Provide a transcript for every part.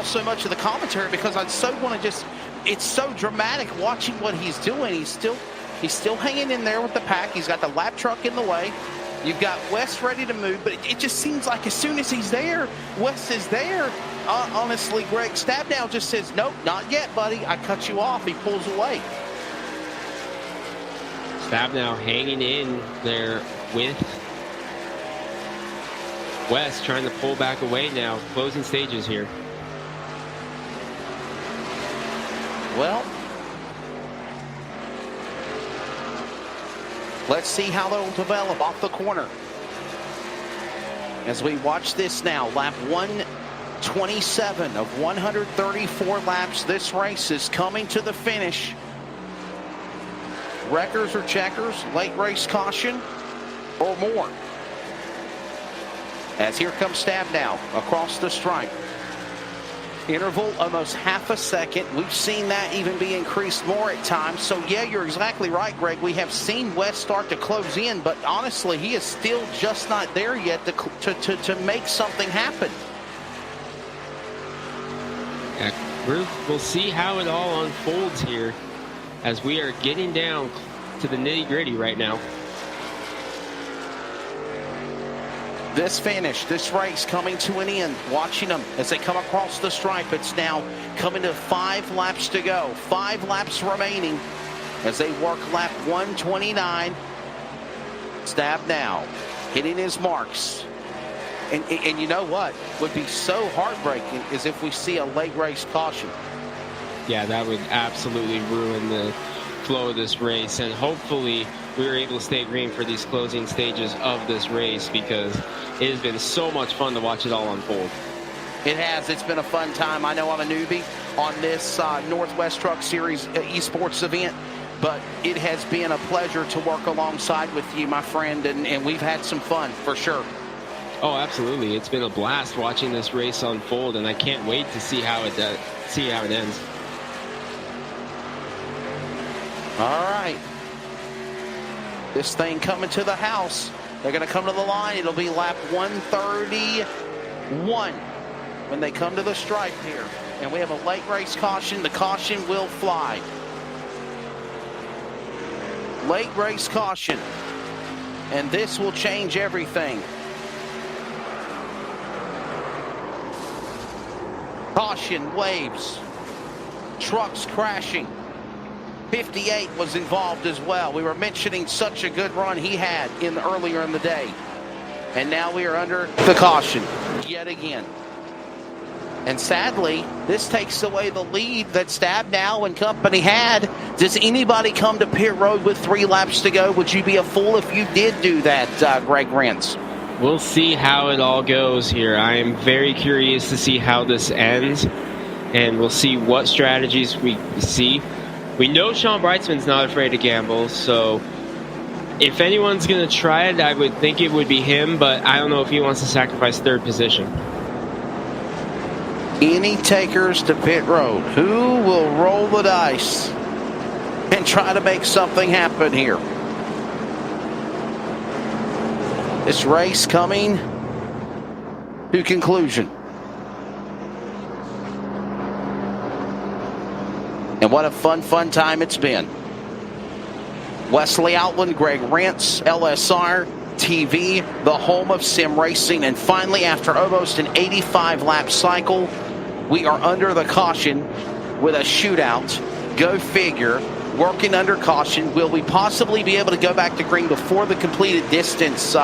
so much of the commentary because I so want to it's so dramatic watching what he's doing. He's still hanging in there with the pack. He's got the lap truck in the way. You've got Wes ready to move, but it just seems like as soon as he's there, Wes is there. Honestly, Greg, Stabnow just says, nope, not yet, buddy. I cut you off. He pulls away. Stabnow hanging in there with Wes, trying to pull back away now. Closing stages here. Well, let's see how they'll develop off the corner. As we watch this now, lap 127 of 134 laps. This race is coming to the finish. Wreckers or checkers, late race caution, or more. As here comes Stabnow across the stripe. Interval almost half a second. We've seen that even be increased more at times. So yeah, you're exactly right, Greg. We have seen Wes start to close in, but honestly, he is still just not there yet to make something happen. Yeah, we'll see how it all unfolds here as we are getting down to the nitty-gritty right now. This finish, this race coming to an end. Watching them as they come across the stripe. It's now coming to 5 laps to go. 5 laps remaining as they work lap 129. Stabnow hitting his marks. And you know what would be so heartbreaking is if we see a late race caution. Yeah, that would absolutely ruin the flow of this race, and hopefully we were able to stay green for these closing stages of this race because it has been so much fun to watch it all unfold. It has. It's been a fun time. I know I'm a newbie on this Northwest Truck Series eSports event, but it has been a pleasure to work alongside with you, my friend, and we've had some fun for sure. Oh, absolutely. It's been a blast watching this race unfold, and I can't wait to see how it ends. All right. This thing coming to the house. They're going to come to the line. It'll be lap 131 when they come to the stripe here. And we have a late race caution. The caution will fly. Late race caution. And this will change everything. Caution waves. Trucks crashing. 58 was involved as well. We were mentioning such a good run he had earlier in the day. And now we are under the caution yet again. And sadly, this takes away the lead that Stabnow and company had. Does anybody come to pit road with 3 laps to go? Would you be a fool if you did do that, Greg Rentz? We'll see how it all goes here. I am very curious to see how this ends, and we'll see what strategies we see. We know Sean Brightsman's not afraid to gamble, so if anyone's going to try it, I would think it would be him, but I don't know if he wants to sacrifice 3rd position. Any takers to pit road? Who will roll the dice and try to make something happen here? This race coming to conclusion. And what a fun time it's been. Wesley Outland, Greg Rentz, LSR TV, the home of sim racing. And finally, after almost an 85-lap cycle, we are under the caution with a shootout. Go figure. Working under caution. Will we possibly be able to go back to green before the completed distance,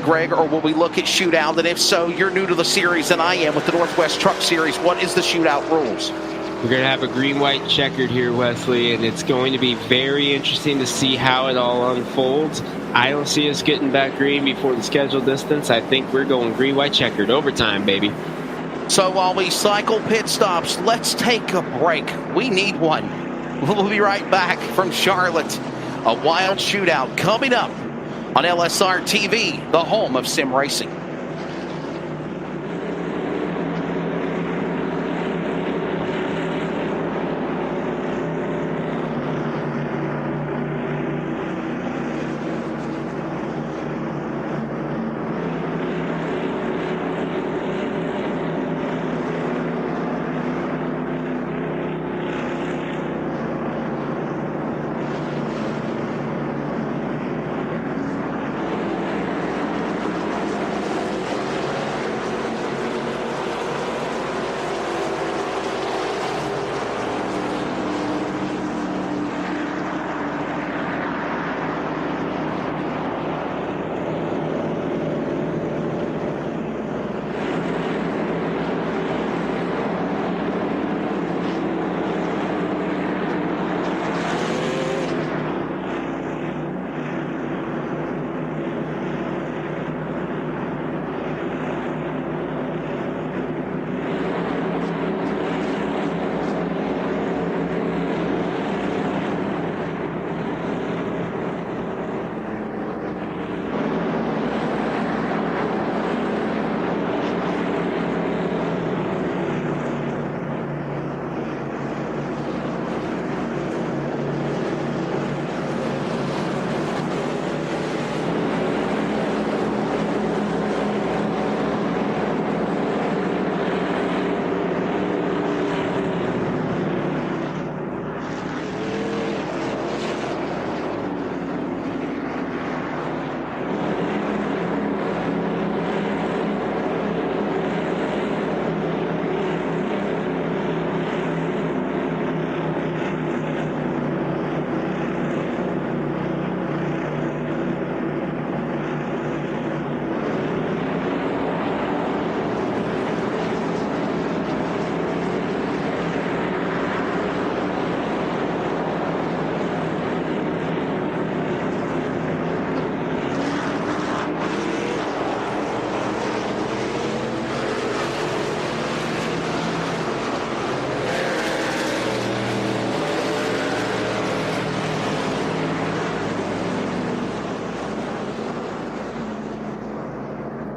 Greg, or will we look at shootout? And if so, you're new to the series than I am with the Northwest Truck Series. What is the shootout rules? We're going to have a green-white checkered here, Wesley, and it's going to be very interesting to see how it all unfolds. I don't see us getting back green before the scheduled distance. I think we're going green-white checkered. Overtime, baby. So while we cycle pit stops, let's take a break. We need one. We'll be right back from Charlotte. A wild shootout coming up on LSR TV, the home of sim racing.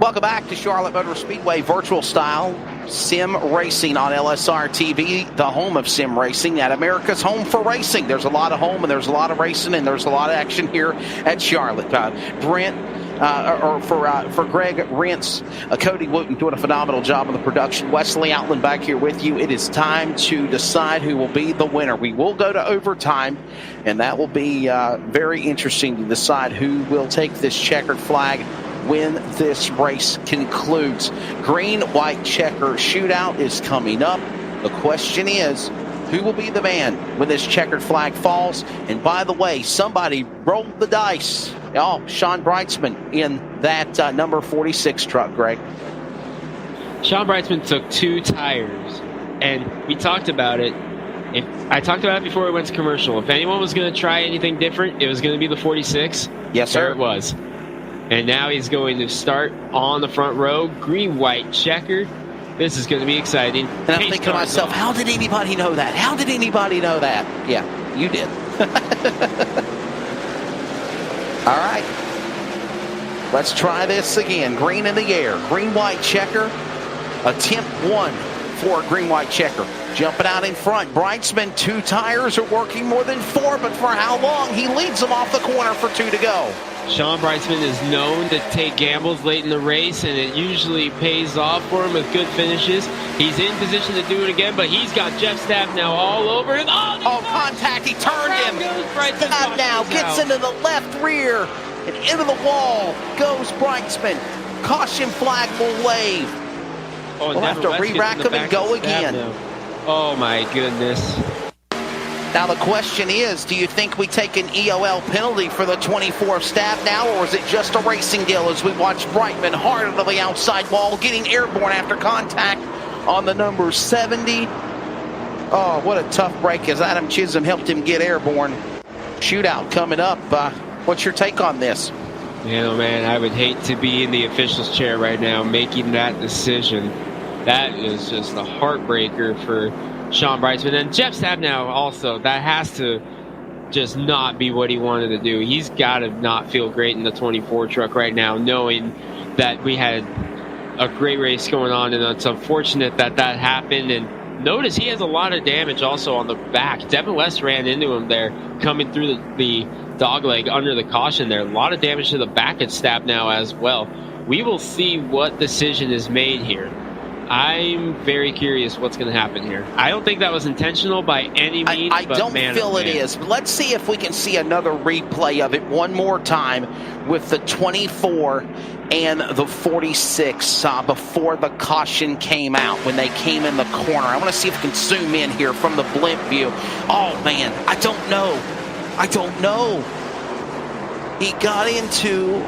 Welcome back to Charlotte Motor Speedway Virtual Style Sim Racing on LSR TV, the home of sim racing at America's Home for Racing. There's a lot of home and there's a lot of racing and there's a lot of action here at Charlotte. For Greg Rentz, Cody Wooten doing a phenomenal job on the production. Wesley Outland back here with you. It is time to decide who will be the winner. We will go to overtime, and that will be very interesting to decide who will take this checkered flag when this race concludes. Green-white checker shootout is coming up. The question is, who will be the man when this checkered flag falls? And by the way, somebody rolled the dice. Oh, Sean Brightsman in that number 46 truck, Greg. Sean Brightsman took 2 tires, and we talked about it. I talked about it before we went to commercial. If anyone was going to try anything different, it was going to be the 46. Yes, sir. There it was. And now he's going to start on the front row, green-white checker. This is going to be exciting. And I'm thinking to myself, how did anybody know that? How did anybody know that? Yeah, you did. All right. Let's try this again. Green in the air. Green-white checker. Attempt 1 for green-white checker. Jumping out in front. Brightsman, 2 tires are working more than 4, but for how long? He leads them off the corner for 2 to go. Sean Brightsman is known to take gambles late in the race, and it usually pays off for him with good finishes. He's in position to do it again, but he's got Jeff Stabnow all over him. Oh, contact. He turned him. Stabnow gets into the left rear, and into the wall goes Brightsman. Caution flag will wave. We'll have to re-rack him and go again. Oh, my goodness. Now the question is, do you think we take an EOL penalty for the 24 Stabnow, or is it just a racing deal as we watch Brightman hard to the outside wall, getting airborne after contact on the number 70? Oh, what a tough break as Adam Chisholm helped him get airborne. Shootout coming up. What's your take on this? Man, I would hate to be in the official's chair right now making that decision. That is just a heartbreaker for Sean Brightsman. And Jeff Stabnow also, that has to just not be what he wanted to do. He's got to not feel great in the 24 truck right now, knowing that we had a great race going on, and it's unfortunate that that happened. And notice he has a lot of damage also on the back. Devin West ran into him there, coming through the dog leg under the caution there. A lot of damage to the back at Stabnow as well. We will see what decision is made here. I'm very curious what's going to happen here. I don't think that was intentional by any means. I don't feel it is. Let's see if we can see another replay of it one more time with the 24 and the 46 before the caution came out, when they came in the corner. I want to see if we can zoom in here from the blimp view. Oh, man, I don't know. He got into...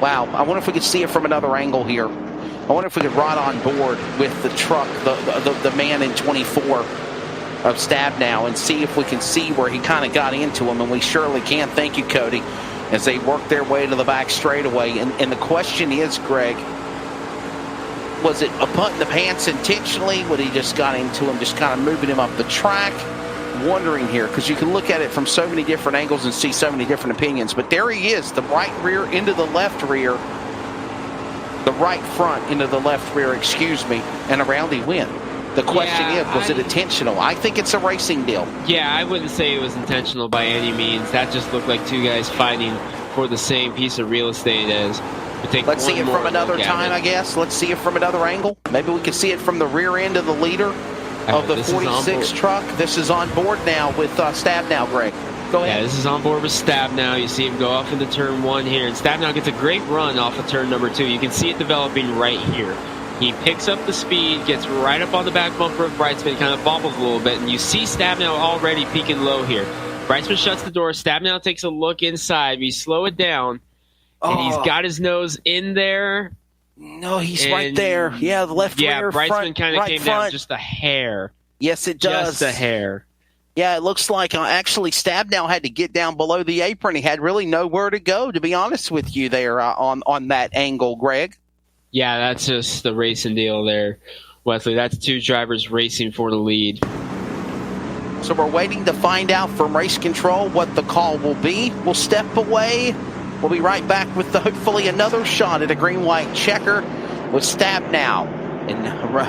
Wow, I wonder if we could see it from another angle here. I wonder if we could ride on board with the truck, the man in 24 of Stabnow, and see if we can see where he kind of got into him, and we surely can. Thank you, Cody, as they work their way to the back straightaway. And the question is, Greg, was it a punt in the pants intentionally? Would he just got into him, just kind of moving him up the track? Wondering here, because you can look at it from so many different angles and see so many different opinions. But there he is, the right rear into the left rear. The right front into the left rear, and around he went. The question is, was it intentional? I think it's a racing deal. Yeah, I wouldn't say it was intentional by any means. That just looked like 2 guys fighting for the same piece of real estate as... Let's see it from another time, I guess. Let's see it from another angle. Maybe we can see it from the rear end of the leader of the 46 truck. This is on board now with Stabnow, Greg. Go ahead. Yeah, this is on board with Stabnow. You see him go off into turn 1 here. And Stabnow gets a great run off of turn number 2. You can see it developing right here. He picks up the speed, gets right up on the back bumper of Brightsman, kind of bobbles a little bit. And you see Stabnow already peaking low here. Brightsman shuts the door. Stabnow takes a look inside. We slow it down. And he's got his nose in there. No, he's right there. Yeah, the left rear, Brightsman kind of came down just a hair. Yes, it does. Just a hair. Yeah, it looks like actually Stabnow had to get down below the apron. He had really nowhere to go, to be honest with you, there on that angle, Greg. Yeah, that's just the racing deal there, Wesley. That's 2 drivers racing for the lead. So we're waiting to find out from race control what the call will be. We'll step away We'll be right back with hopefully another shot at a green-white checker with Stab now. And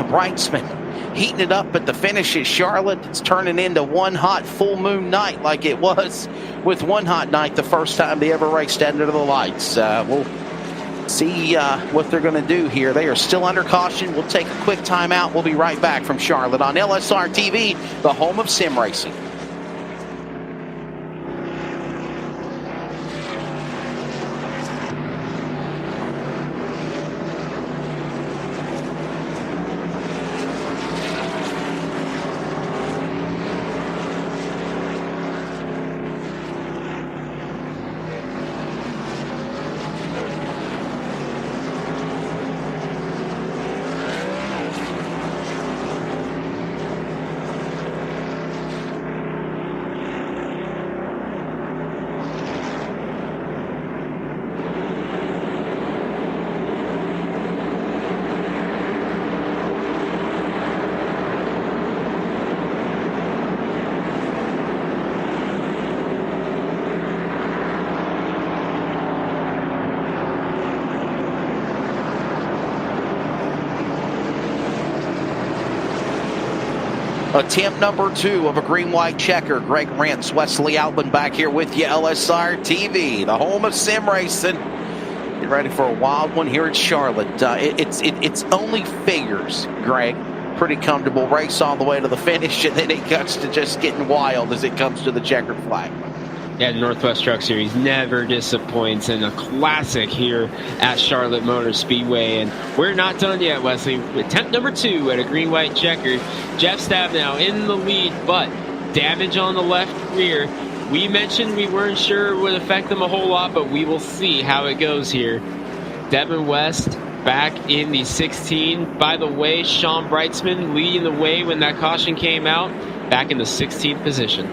Brightsman heating it up at the finish at Charlotte. It's turning into one hot full moon night like it was with One Hot Night the first time they ever raced under the lights. We'll see what they're going to do here. They are still under caution. We'll take a quick timeout. We'll be right back from Charlotte on LSR TV, the home of sim racing. Attempt number 2 of a green-white checker. Greg Rentz, Wesley Outland back here with you, LSR TV, the home of sim racing. Get ready for a wild one here in Charlotte. It's only figures, Greg. Pretty comfortable race all the way to the finish, and then it cuts to just getting wild as it comes to the checkered flag. Yeah, Northwest Truck Series never disappoints, and a classic here at Charlotte Motor Speedway. And we're not done yet, Wesley. Attempt number 2 at a green-white checker. Jeff Stab now in the lead, but damage on the left rear. We mentioned we weren't sure it would affect them a whole lot, but we will see how it goes here. Devin West back in the 16. By the way, Sean Brightsman leading the way when that caution came out, back in the 16th position.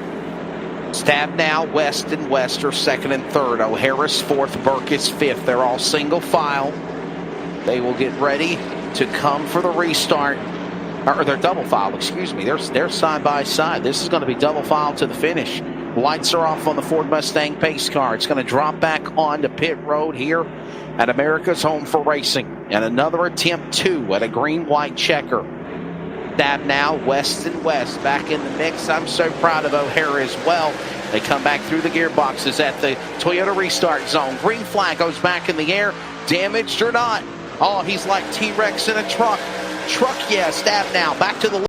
Stab now, West and West are 2nd and 3rd. O'Hara's 4th, Burke is 5th. They're all single file. They will get ready to come for the restart. Or they're double file, excuse me. They're side by side. This is going to be double file to the finish. Lights are off on the Ford Mustang pace car. It's going to drop back onto pit road here at America's Home for Racing. And another attempt 2 at a green-white checker. Stab now, West and West back in the mix. I'm so proud of O'Hara as well. They come back through the gearboxes at the Toyota restart zone. Green flag goes back in the air. Damaged or not? Oh, he's like T-Rex in a truck. Yeah, Stab now back to the